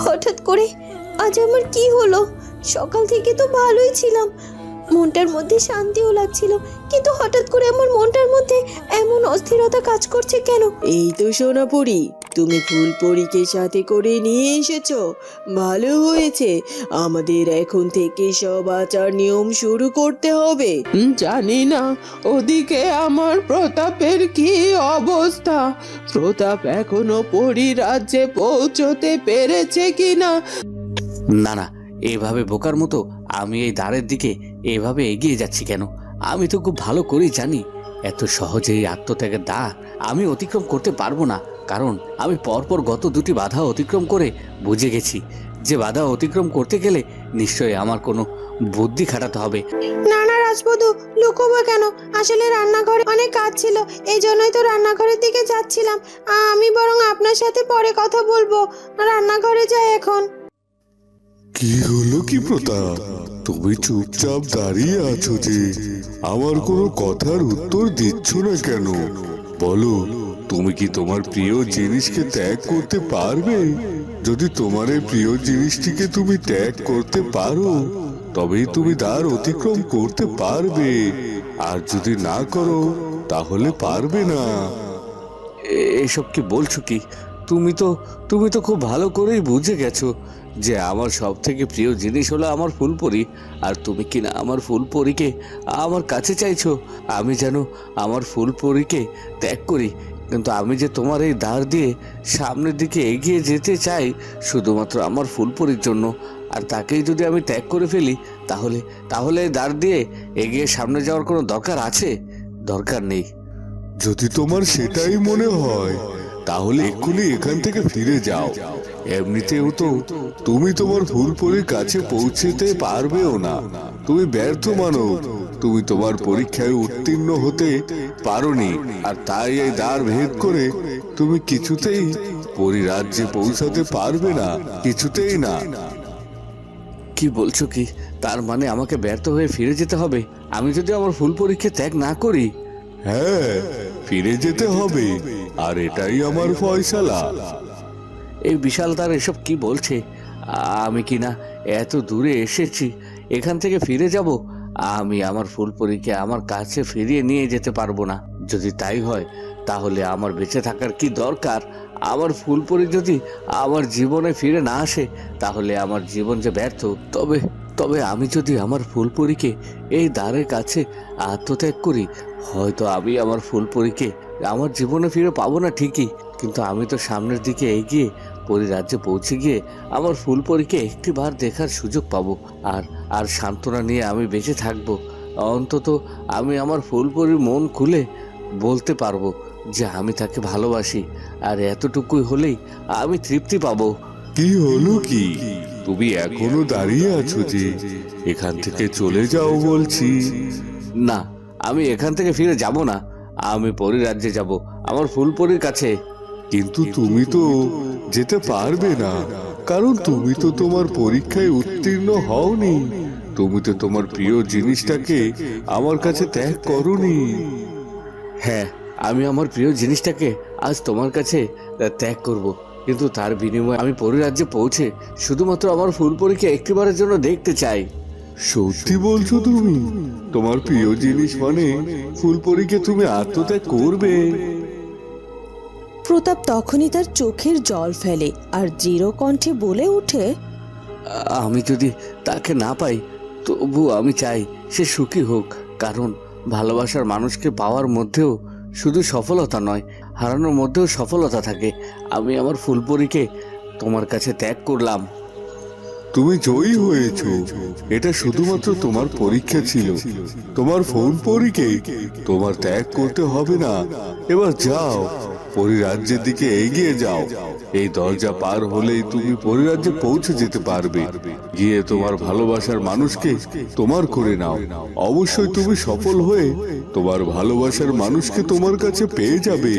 হঠাৎ করে আজ আমার কি হলো? সকাল থেকে তো ভালোই ছিলাম, মনটার মধ্যে শান্তিও লাগছিল, কিন্তু হঠাৎ করে আমার মনটার মধ্যে এমন অস্থিরতা কাজ করছে কেন? এই তো সোনাপুরি, তুমি ফুলপরীকে সাথে করে নিয়ে এসেছো, ভালো হয়েছে। আমাদের এখন থেকে সব আচার নিয়ম শুরু করতে হবে। জানি না ওদিকে আমার প্রতাপের কি অবস্থা। প্রতাপ এখনো পরী রাজ্যে পৌঁছতে পেরেছে কিনা। না না, এভাবে বোকার মতো আমি এই দ্বারের দিকে এভাবে এগিয়ে যাচ্ছি কেন? আমি তো খুব ভালো করেই জানি এত সহজে এই আত্মত্যাগের দ্বার আমি অতিক্রম করতে পারবো না। কারণ আমি পরপর গত দুটি বাধা অতিক্রম করে বুঝে গেছি যে বাধা অতিক্রম করতে গেলে নিশ্চয়ই আমার কোনো বুদ্ধি খাটাতে হবে। না না রাজবধূ, লুকোবো কেন? আসলে রান্নাঘরে অনেক কাজ ছিল, এই জন্যই তো রান্নাঘরের দিকে যাচ্ছিলাম। আমি বরং আপনার সাথে পরে কথা বলবো, রান্নাঘরে যাই এখন। কি হলো কি প্রতাপ, তুমি চুপচাপ দাঁড়িয়ে আছো যে? আমার কোনো কথার উত্তর দিচ্ছ না কেন? বলো, তুমি কি তোমার প্রিয় জিনিসকে ত্যাগ করতে পারবে? যদি তোমার এই প্রিয় জিনিসটিকে তুমি ত্যাগ করতে পারো, তবেই তুমি দ্বার অতিক্রম করতে পারবে। আর যদি না করো, তাহলে পারবে না। এসব কি বলছো কি? তুমি তো খুব ভালো করেই বুঝে গেছো যে আমার সব থেকে প্রিয় জিনিস হলো আমার ফুলপরি। আর তুমি কি না আমার ফুলপরিকে আমার কাছে চাইছো? আমি যেন আমার ফুলপরিকে ত্যাগ করি, কিন্তু আমি যে তোমার এই দ্বার দিয়ে সামনের দিকে এগিয়ে যেতে চাই শুধুমাত্র আমার ফুলপরির জন্য। আর তাকেই যদি আমি ত্যাগ করে ফেলি, তাহলে তাহলে এই দ্বার দিয়ে এগিয়ে সামনে যাওয়ার কোনো দরকার আছে? দরকার নেই। যদি তোমার সেটাই মনে হয়, তাহলে এক্ষুনি এখান থেকে ফিরে যাও। এমনিতেও তো তুমি তোমার ফুলপরির কাছে পৌঁছতে পারবেও না। তুমি ব্যর্থ মানব, তুমি তোমার পরীক্ষায় উত্তীর্ণ হতে পারোনি। আর তাই এই দ্বার ভেদ করে তুমি কিছুতেই পরিরাজ্যে পৌঁছাতে পারবে না, কিছুতেই না। কি বলছো কি? তার মানে আমাকে ব্যর্থ হয়ে ফিরে যেতে হবে আমি যদি আমার ফুলপরিকে ত্যাগ না করি? হ্যাঁ, ফিরে যেতে হবে, আর এটাই আমার ফয়সালা। এই বিশাল দ্বার এসব কি বলছে? আমি কি না এত দূরে এসেছি, এখান থেকে ফিরে যাব? আমি আমার ফুলপরিকে আমার কাছে ফিরিয়ে নিয়ে যেতে পারবো না। যদি তাই হয়, তাহলে আমার বেঁচে থাকার কি দরকার? আমার ফুলপরি যদি আমার জীবনে ফিরে না আসে, তাহলে আমার জীবন যে ব্যর্থ। তবে তবে আমি যদি আমার ফুলপরিকে এই দ্বারের কাছে আত্মত্যাগ করি, হয়তো আমি আমার ফুলপরিকে আমার জীবনে ফিরে পাবো না ঠিকই, কিন্তু আমি তো সামনের দিকে এগিয়ে পরিরাজ্যে পৌঁছে গিয়ে আমার ফুলপরিকে একটিবার দেখার সুযোগ পাবো। আর আর সান্ত্বনা নিয়ে আমি বেঁচে থাকবো। অন্তত আমি আমার ফুলপরির মন খুলে বলতে পারবো যে আমি তাকে ভালোবাসি। আর এতটুকুই হলেই আমি তৃপ্তি পাবো। কি হলো কি? তুমি এখনো দাঁড়িয়ে আছো যে? এখান থেকে চলে যাও বলছি। না, আমি এখান থেকে ফিরে যাব না। আমি পরিরাজ্যে যাব, আমার ফুলপরির কাছে। কিন্তু তুমি তো যেতে পারবে না, কারণ তুমি তো তোমার পরীক্ষায় উত্তীর্ণ হওনি। তুমি তো তোমার প্রিয় জিনিসটাকে আমার কাছে ত্যাগ করোনি। হ্যাঁ, আমি আমার প্রিয় জিনিসটাকে আজ তোমার কাছে ত্যাগ করব, কিন্তু তার বিনিময়ে আমি পরিরাজ্যে পৌঁছে শুধুমাত্র আমার ফুলপরিকে একটিবারের জন্য দেখতে চাই। সত্যি বলছো তুমি? তোমার প্রিয় জিনিস মানে ফুলপরীকে তুমি আত্মত্যাগ করবে? প্রতাপ তখনই তার চোখের জল ফেলে আর দৃঢ় কণ্ঠে বলে ওঠে, আমি যদি তাকে না পাই, তবু আমি চাই সে সুখী হোক। কারণ ভালোবাসার মানুষকে পাওয়ার মধ্যেও শুধু সফলতা নয়, হারানোর মধ্যেও সফলতা থাকে। আমি আমার ফুলপরিকে তোমার কাছে ত্যাগ করলাম। তুমি জয়ী হয়েছো। এটা শুধুমাত্র তোমার পরীক্ষা ছিল। তোমার ফুলপরীকে তোমার ত্যাগ করতে হবে না। এবার যাও, পরিরাজ্যের দিকে এগিয়ে যাও। এই দরজা পার হলেই তুমি পরিরাজ্যে পৌঁছে যেতে পারবে। গিয়ে তোমার ভালোবাসার মানুষকে তোমার করে নাও। অবশ্যই তুমি সফল হয়ে তোমার ভালোবাসার মানুষকে তোমার কাছে পেয়ে যাবে।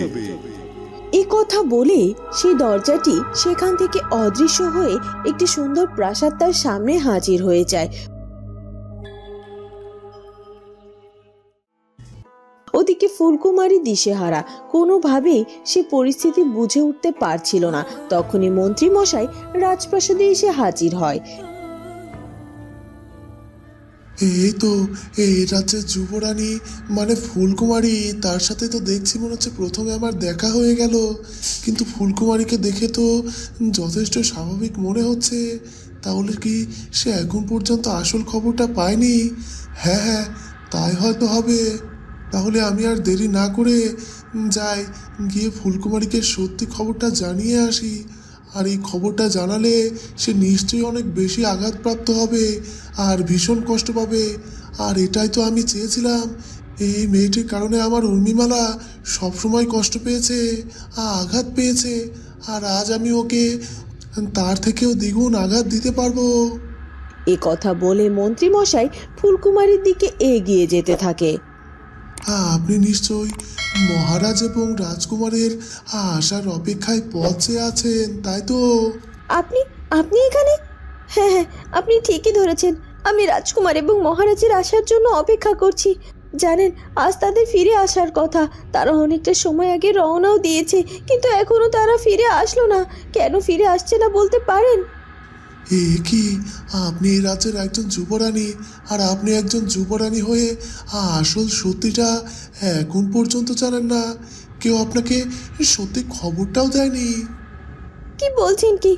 এই কথা বলে সেই দরজাটি সেখান থেকে অদৃশ্য হয়ে একটি সুন্দর প্রাসাদ তার সামনে হাজির হয়ে যায়। ওদিকে ফুলকুমারী দিশেহারা, কোনোভাবেই সে পরিস্থিতি বুঝে উঠতে পারছিল না। তখনই মন্ত্রী মশাই রাজপ্রাসাদে এসে হাজির হয়। এই তো এই রাজ্যের যুবরানী মানে ফুলকুমারী, তার সাথে তো দেখছি মনে হচ্ছে প্রথমে আমার দেখা হয়ে গেল, কিন্তু ফুলকুমারীকে দেখে তো যথেষ্ট স্বাভাবিক মনে হচ্ছে। তাহলে কি সে এখন পর্যন্ত আসল খবরটা পায়নি? হ্যাঁ হ্যাঁ, তাই হয়তো হবে। তাহলে আমি আর দেরি না করে যাই, গিয়ে ফুলকুমারীকে সত্যি খবরটা জানিয়ে আসি। আর এই খবরটা জানালে সে নিশ্চয়ই অনেক বেশি আঘাতপ্রাপ্ত হবে আর ভীষণ কষ্ট পাবে। আর এটাই তো আমি চেয়েছিলাম। এই মেয়েটির কারণে আমার উর্মিমালা সবসময় কষ্ট পেয়েছে, আঘাত পেয়েছে, আর আজ আমি ওকে তার থেকেও দ্বিগুণ আঘাত দিতে পারবো। এ কথা বলে মন্ত্রী মশাই ফুলকুমারীর দিকে এগিয়ে যেতে থাকে। আপনি নিশ্চয়ই মহারাজ এবং রাজকুমারের আসার অপেক্ষায় পথ চেয়ে আছেন, তাই তো? আপনি আপনি এখানে? হ্যাঁ হ্যাঁ, আপনি ঠিকই ধরেছেন। আমি রাজকুমার এবং মহারাজের আসার জন্য অপেক্ষা করছি। জানেন, আজ তাদের ফিরে আসার কথা। তারা অনেকটা সময় আগে রওনাও দিয়েছে, কিন্তু এখনো তারা ফিরে আসলো না। কেন ফিরে আসছে না বলতে পারেন? এ কি, আপনি এই রাজ্যের একজন যুবরানী, আর আপনি একজন যুবরানী হয়ে আসল সত্যিটা এখন পর্যন্ত জানেন না? কেউ আপনাকে সত্যি খবরটাও দেয়নি? কি বলছেন কি?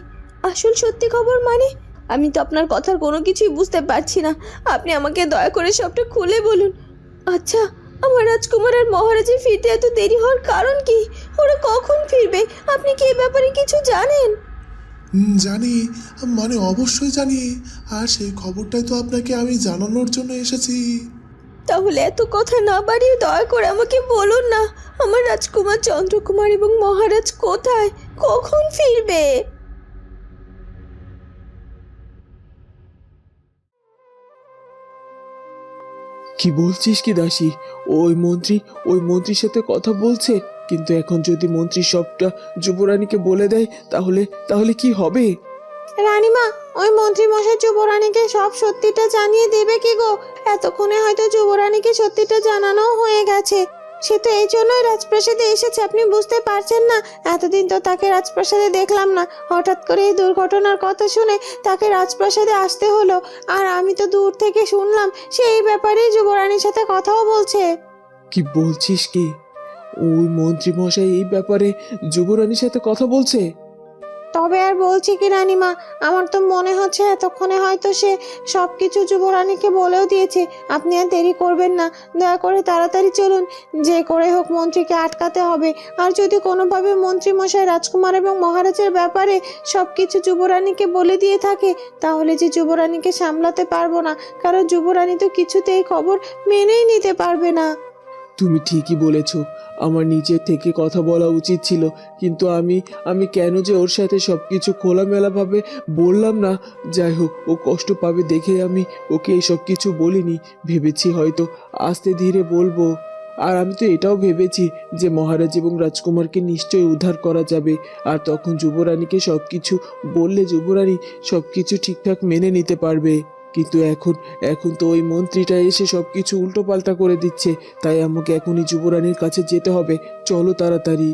আসল সত্যি খবর মানে? আমি তো আপনার কথার কোনো কিছুই বুঝতে পারছি না। আপনি আমাকে দয়া করে সবটা খুলে বলুন। আচ্ছা, আমার রাজকুমার আর মহারাজের ফিরতে এত দেরি হওয়ার কারণ কি? ওরা কখন ফিরবে? আপনি কি এ ব্যাপারে কিছু জানেন? জানি, মানে অবশ্যই জানি। আর সেই খবরটাই তো আপনাকে আমি জানানোর জন্য এসেছি। তাহলে এত কথা না বাড়িয়ে দয়া করে আমাকে বলুন না, আমার রাজকুমার চন্দ্রকুমার এবং মহারাজ কোথায়, কখন ফিরবে? কি বলছিস কি দাসী? ওই মন্ত্রীর সাথে কথা বলছে, কিন্তু এখন যদি মন্ত্রী সবটা যুবরানীকে বলে দেয় তাহলে কি হবে? রানীমা, ওই মন্ত্রী মশাই যুবরানীকে সব সত্যিটা জানিয়ে দেবে কি গো? এতক্ষণে হয়তো যুবরানীকে সত্যিটা জানানোও হয়ে গেছে। সে তো এই জন্যই রাজপ্রাসাদে এসেছে, আপনি বুঝতে পারছেন না? এতদিন তো তাকে রাজপ্রাসাদে দেখলাম না, হঠাৎ করে এই দুর্ঘটনার কথা শুনে তাকে রাজপ্রাসাদে আসতে হলো। আর আমি তো দূর থেকে শুনলাম সে এই ব্যাপারেই যুবরানীর সাথে কথাও বলছে। কি বলছিস কি? ওই মন্ত্রী মশাই এই ব্যাপারে যুবরানীর সাথে কথা বলছে? তবে আর বলছি কি রানীমা, আমার তো মনে হচ্ছে এতক্ষণে হয়তো সে সবকিছু যুবরানীকে বলেও দিয়েছে। আপনি আর দেরি করবেন না, দয়া করে তাড়াতাড়ি চলুন। যে করে হোক মন্ত্রীকে আটকাতে হবে। আর যদি কোনোভাবে মন্ত্রী মশাই রাজকুমার এবং মহারাজের ব্যাপারে সবকিছু যুবরানীকে বলে দিয়ে থাকে, তাহলে যে যুবরানীকে সামলাতে পারবো না, কারণ যুবরানী তো কিছুতেই খবর মেনেই নিতে পারবে না। তুমি ঠিকই বলেছ, আমার নিজের থেকে কথা বলা উচিত ছিল, কিন্তু আমি কেন যে ওর সাথে সবকিছু খোলামেলাভাবে বললাম না। যাই হোক, ও কষ্ট পাবে দেখে আমি ওকে এই সব কিছু বলিনি। ভেবেছি হয়তো আস্তে ধীরে বলবো। আর আমি তো এটাও ভেবেছি যে মহারাজ এবং রাজকুমারকে নিশ্চয়ই উদ্ধার করা যাবে। আর তখন যুবরানীকে সবকিছু বললে যুবরানী সবকিছু ঠিকঠাক মেনে নিতে পারবে। কিন্তু এখন তো ওই মন্ত্রীটা এসে সবকিছু উল্টোপাল্টা করে দিচ্ছে। তাই আমাকে এখনই যুবরানীর কাছে যেতে হবে। চলো তাড়াতাড়ি।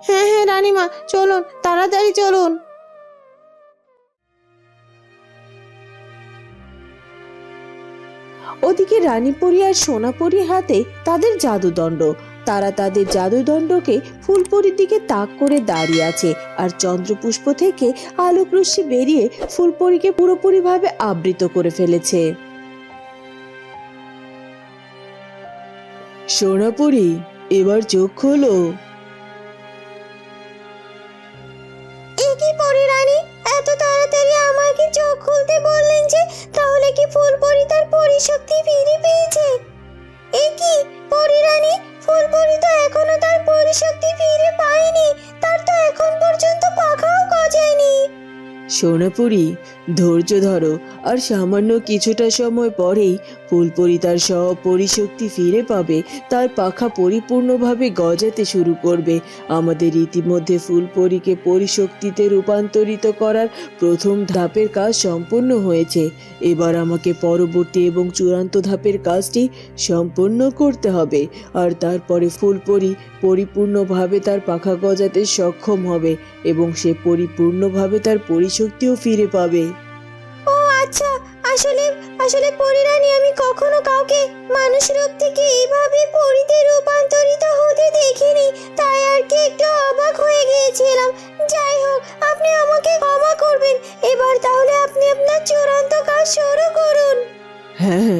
হ্যাঁ হ্যাঁ রানীমা, চলুন, তাড়াতাড়ি চলুন। ওদিকে রানীপরি আর সোনাপরির হাতে তাদের জাদুদণ্ড। তারা তাদের জাদুদণ্ডকে ফুলপরির দিকে তাক করে দাঁড়িয়ে আছে, আর চন্দ্রপুষ্প থেকে আলোক রশ্মি বেরিয়ে ফুলপরিকে পুরোপুরিভাবে আবৃত করে ফেলেছে। সোনাপরি, এবার চোখ খোলো। কি পরি রানী, এত তাড়াতাড়ি আমাকে চোখ খুলতে বললেন যে? তাহলে কি ফুলপরি তার পরিশক্তি ফিরে পেয়েছে? কি পরি রানী, ফুলপরি তো এখনো তার পরিশক্তি ফিরে পায়নি। তার তো এখন পর্যন্ত পাখাও গজায়নি। সোনাপরি, ধৈর্য ধরো, আর সামান্য কিছুটা সময় পরেই ফুলপরি তার সব পরিশক্তি ফিরে পাবে, তার পাখা পরিপূর্ণভাবে গজাতে শুরু করবে। আমাদের ইতিমধ্যে ফুলপরিকে পরিশক্তিতে রূপান্তরিত করার প্রথম ধাপের কাজ সম্পূর্ণ হয়েছে। এবার আমাকে পরবর্তী এবং চূড়ান্ত ধাপের কাজটি সম্পূর্ণ করতে হবে, আর তারপরে ফুলপরি পরিপূর্ণভাবে তার পাখা গজাতে সক্ষম হবে এবং সে পরিপূর্ণভাবে তার পরিশক্তিও ফিরে পাবে। ও আচ্ছা, আসলে আসলে পরিরানী, আমি কখনো কাউকে মানুষ রূপ থেকে এইভাবে পরিতে রূপান্তরিত হতে দেখিনি, তাই আর কি একটু অবাক হয়ে গিয়েছিলাম। যাই হোক, আপনি আমাকে ক্ষমা করবেন। এবার তাহলে আপনি আপনার চূড়ান্ত কাজ শুরু করুন। হ্যাঁ,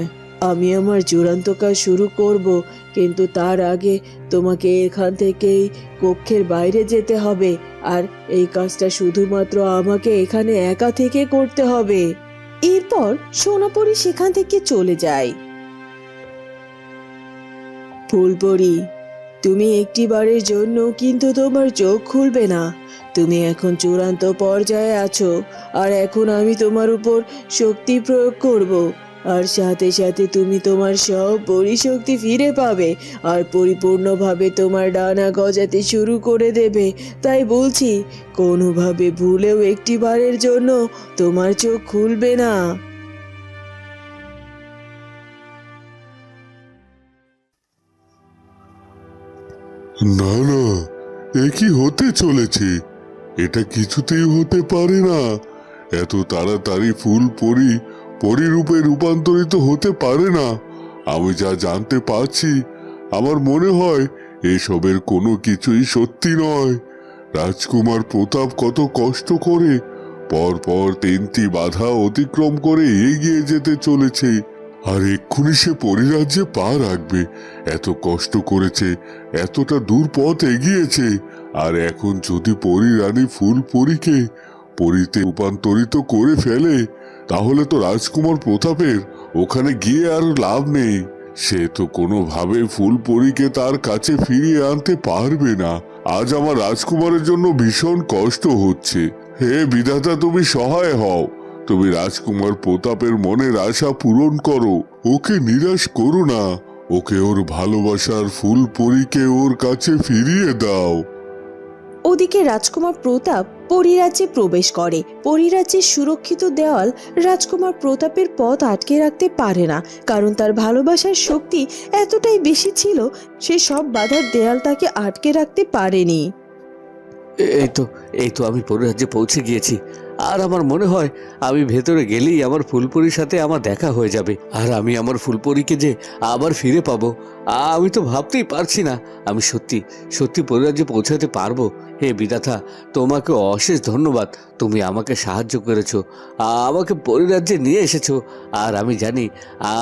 আমি আমার চূড়ান্ত কাজ শুরু করব, কিন্তু তার আগে তোমাকে এখান থেকেই কক্ষের বাইরে যেতে হবে, আর এই কাজটা শুধুমাত্র আমাকে এখানে একা থেকে করতে হবে। এরপর সোনাপরি সেখান থেকে চলে যায়। ফুলপরি, তুমি একটিবারের জন্য কিন্তু তোমার চোখ খুলবে না। তুমি এখন চূড়ান্ত পর্যায়ে আছো, আর এখন আমি তোমার উপর শক্তি প্রয়োগ করব, আর সাথে সাথে তুমি তোমার সব পরিশক্তি ফিরে পাবে আর পরিপূর্ণভাবে তোমার ডানা গজাতে শুরু করে দেবে। তাই বলছি, কোনোভাবে ভুলেও একটিবারের জন্য তোমার চোখ খুলবে না। না না, এ কি হতে চলেছে? এটা কিছুতেই হতে পারে না। এত তাড়াতাড়ি ফুলপরি পরিরূপে রূপান্তরিত হতে পারে না। আমি যা জানতে পারছি, আমার মনে হয় এসবের কোনো কিছুই সত্যি নয়। রাজকুমার প্রতাপ কত কষ্ট করে পরপর 3টি বাধা অতিক্রম করে এগিয়ে যেতে চলেছে, আর এক্ষুনি সে পরিরাজ্যে পা রাখবে। এত কষ্ট করেছে, এতটা দূর পথ এগিয়েছে, আর এখন যদি পরিরানী ফুলপরিকে পরিতে রূপান্তরিত করে ফেলে, তাহলে তো রাজকুমার প্রতাপের ওখানে গিয়ে আর লাভ নেই। সে তো কোনোভাবে ফুলপরিকে তার কাছে ফিরিয়ে আনতে পারবে না। আজ আমার রাজকুমারের জন্য ভীষণ কষ্ট হচ্ছে। হে বিধাতা, তুমি সহায় হও। তুমি রাজকুমার প্রতাপের মনের আশা পূরণ করো, ওকে নিরাশ করো না। ওকে ওর ভালোবাসার ফুলপরিকে ওর কাছে ফিরিয়ে দাও। ওদিকে রাজকুমার প্রতাপ পরিরাজ্যে প্রবেশ করে। পরিরাজ্যের সুরক্ষিত দেওয়াল রাজকুমার প্রতাপের পথ আটকে রাখতে পারে না, কারণ তার ভালোবাসার শক্তি এতটাই বেশি ছিল, সে সব বাধার দেয়াল তাকে আটকে রাখতে পারেনি। এই তো আমি পরিরাজ্যে পৌঁছে গিয়েছি, আর আমার মনে হয় আমি ভেতরে গেলেই আমার ফুলপরির সাথে আমার দেখা হয়ে যাবে, আর আমি আমার ফুলপরিকে যে আবার ফিরে পাবো, আমি তো ভাবতেই পারছি না। আমি সত্যি সত্যি পরিরাজ্যে পৌঁছাতে পারবো। হে বিধাতা, তোমাকে অশেষ ধন্যবাদ। তুমি আমাকে সাহায্য করেছো, আমাকে পরিরাজ্যে নিয়ে এসেছো। আর আমি জানি,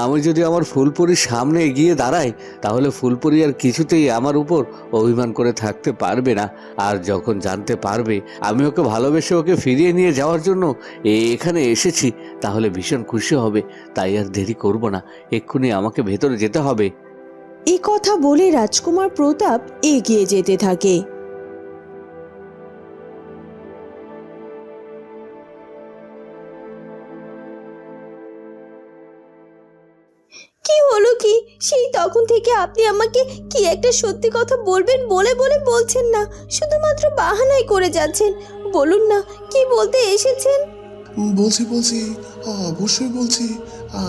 আমি যদি আমার ফুলপরির সামনে এগিয়ে দাঁড়াই, তাহলে ফুলপরি আর কিছুতেই আমার উপর অভিমান করে থাকতে পারবে না। আর যখন জানতে পারবে আমি ওকে ভালোবেসে ওকে ফিরিয়ে নিয়ে যাওয়ার জন্য এখানে এসেছি, তাহলে ভীষণ খুশি হবে। তাই আর দেরি করব না, এক্ষুনি আমাকে ভেতরে যেতে হবে। এই কথা বলে রাজকুমার প্রতাপ এগিয়ে যেতে থাকে। কি হলো কি? সেই তখন থেকে আপনি আমাকে কি একটা সত্যি কথা বলবেন বলে বলে বলছেন না, শুধুমাত্র বাহানাই করে যাচ্ছেন। বলুন না, কি বলতে এসেছেন? বলছি, অবশ্যই বলছি।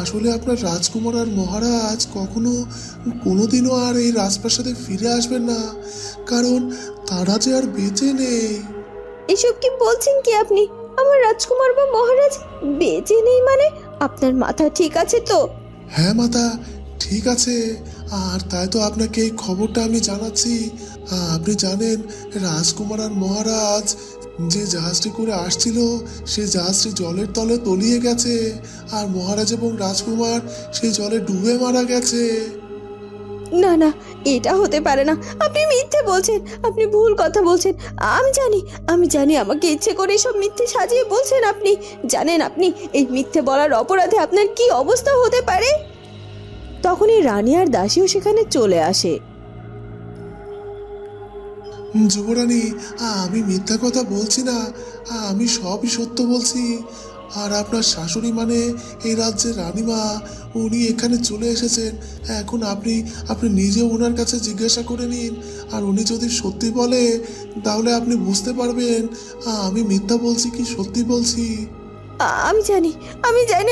আসলে আপনার রাজকুমার আর মহারাজ কোনোদিনও আর এই রাজপ্রাসাদে ফিরে আসবেন না, কারণ তারা যে আর বেঁচে নেই। এসব কি বলছেন কি আপনি? আমার রাজকুমার বা মহারাজ বেঁচে নেই মানে? আপনার মাথা ঠিক আছে তো? হ্যাঁ মাতা, ঠিক আছে। আর তাই তো আপনাকে এই খবরটা আমি জানাচ্ছি। আপনি জানেন, রাজকুমার আর মহারাজ যে জাহাজটি করে আসছিল, সে জাহাজটি জলের তলে তলিয়ে গেছে, আর মহারাজ এবং রাজকুমার সেই জলে ডুবে মারা গেছে। না না, এটা হতে পারে না। আপনি মিথ্যে বলছেন, আপনি ভুল কথা বলছেন। আমি জানি আমাকে ইচ্ছে করে সব মিথ্যে সাজিয়ে বলছেন আপনি। জানেন আপনি এই মিথ্যে বলার অপরাধে আপনার কি অবস্থা হতে পারে? তখনই রানী আর দাসীও সেখানে চলে আসে। যুবরানী, আমি মিথ্যা কথা বলছি না, আমি সবই সত্য বলছি। আর আপনার শাশুড়ি মানে এই রাজ্যের রানীমা, উনি এখানে চলে এসেছেন। এখন আপনি আপনি নিজে ওনার কাছে জিজ্ঞাসা করে নিন, আর উনি যদি সত্যি বলে তাহলে আপনি বুঝতে পারবেন আমি মিথ্যা বলছি কি সত্যি বলছি। আমি জানি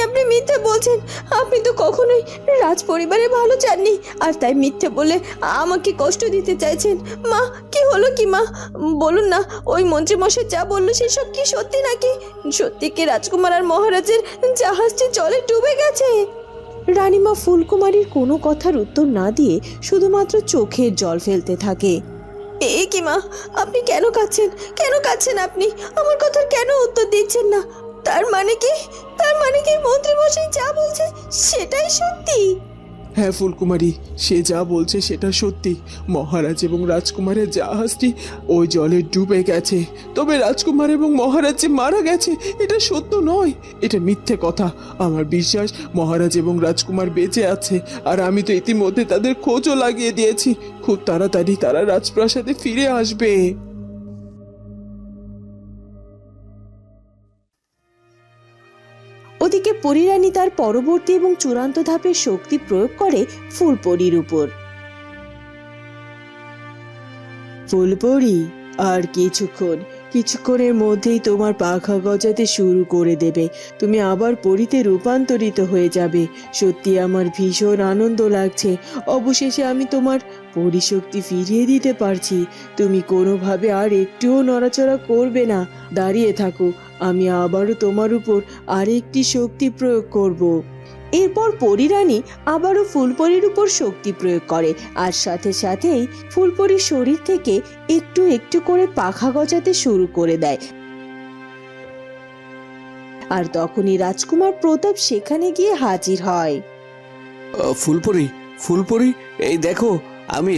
আপনি মিথ্যে বলছেন। আপনি তো কখনোই রাজ পরিবারে ভালো চাননি, আর তাই মিথ্যে বলে আমাকে কষ্ট দিতে চাইছেন। মা, কি হলো কি মা? বলুন না, ওই মন্ত্রীমশাই যা বললো সেসব কি সত্যি নাকি? সত্যি কি রাজকুমার আর মহারাজের জাহাজটি জলে ডুবে গেছে? রানীমা ফুলকুমারীর কোনো কথার উত্তর না দিয়ে শুধুমাত্র চোখের জল ফেলতে থাকে। এ কি মা, আপনি কেন কাঁদছেন আপনি? আমার কথার কেন উত্তর দিচ্ছেন না? তার মানে কি মন্ত্রীমশাই যা বলছে সেটাই সত্যি? হ্যাঁ ফুলকুমারী, সে যা বলছে সেটা সত্যি। মহারাজ এবং রাজকুমারের জাহাজটি ওই জলে ডুবে গেছে, তবে রাজকুমার এবং মহারাজ যে মারা গেছে এটা সত্য নয়, এটা মিথ্যে কথা। আমার বিশ্বাস মহারাজ এবং রাজকুমার বেঁচে আছে, আর আমি তো ইতিমধ্যে তাদের খোঁজও লাগিয়ে দিয়েছি। খুব তাড়াতাড়ি তারা রাজপ্রাসাদে ফিরে আসবে। ওদিকে পরীরানী তার পরবর্তী এবং চূড়ান্ত ধাপের শক্তি প্রয়োগ করে ফুলপরীর উপর। ফুলপরি, আর কিছুক্ষণের মধ্যেই তোমার পাখা গজাতে শুরু করে দেবে। তুমি আবার পরীতে রূপান্তরিত হয়ে যাবে। সত্যি আমার ভীষণ আনন্দ লাগছে। অবশেষে আমি তোমার পরিশক্তি ফিরিয়ে দিতে পারছি। তুমি কোনোভাবে আর একটুও নড়াচড়া করবে না, দাঁড়িয়ে থাকো। আমি আবারও তোমার উপর আরেকটি শক্তি প্রয়োগ করব। এরপর পরীরানী আবারও ফুলপরীর উপর শক্তি প্রয়োগ করে, আর সাথে সাথেই ফুলপরীর শরীর থেকে একটু একটু করে পাখা গজাতে শুরু করে দেয়। আর তখনই রাজকুমার প্রতাপ সেখানে গিয়ে হাজির হয়। ফুলপরি, এই দেখো, আমি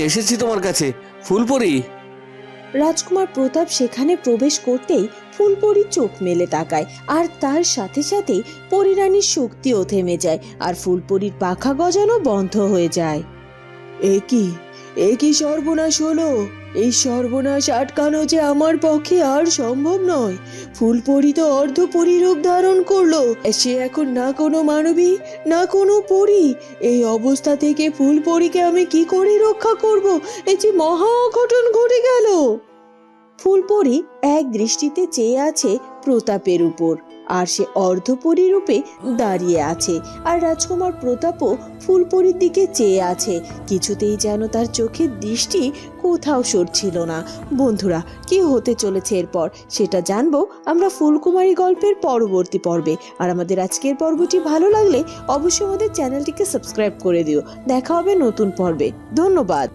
এসেছি তোমার কাছে ফুলপরি। রাজকুমার প্রতাপ সেখানে প্রবেশ করতেই ফুলপরি চোখ মেলে তাকায়, আর তার সাথে সাথেই পরীরানীর শক্তিও থেমে যায়, আর ফুলপরির পাখা গজানো বন্ধ হয়ে যায়। এ কি সর্বনাশ হলো! এই সর্বনাশ আটকানো যে আমার পক্ষে আর সম্ভব নয়। ফুলপরি তো অর্ধপরি রূপ ধারণ করলো। সে এখন না কোনো মানবী, না কোনো পরী। এই অবস্থা থেকে ফুলপরিকে আমি কি করে রক্ষা করব? এই যে মহা অঘটন ঘটে গেল। ফুলপরি এক দৃষ্টিতে চেয়ে আছে প্রতাপের উপর, আর সে অর্ধপরী রূপে দাঁড়িয়ে আছে, আর রাজকুমার প্রতাপও ফুলপরির দিকে চেয়ে আছে। কিছুতেই যেন তার চোখের দৃষ্টি কোথাও সরছিল না। বন্ধুরা, কি হতে চলেছে এরপর সেটা জানবো আমরা ফুলকুমারী গল্পের পরবর্তী পর্বে। আর আমাদের আজকের পর্বটি ভালো লাগলে অবশ্যই আমাদের চ্যানেলটিকে সাবস্ক্রাইব করে দিও। দেখা হবে নতুন পর্বে। ধন্যবাদ।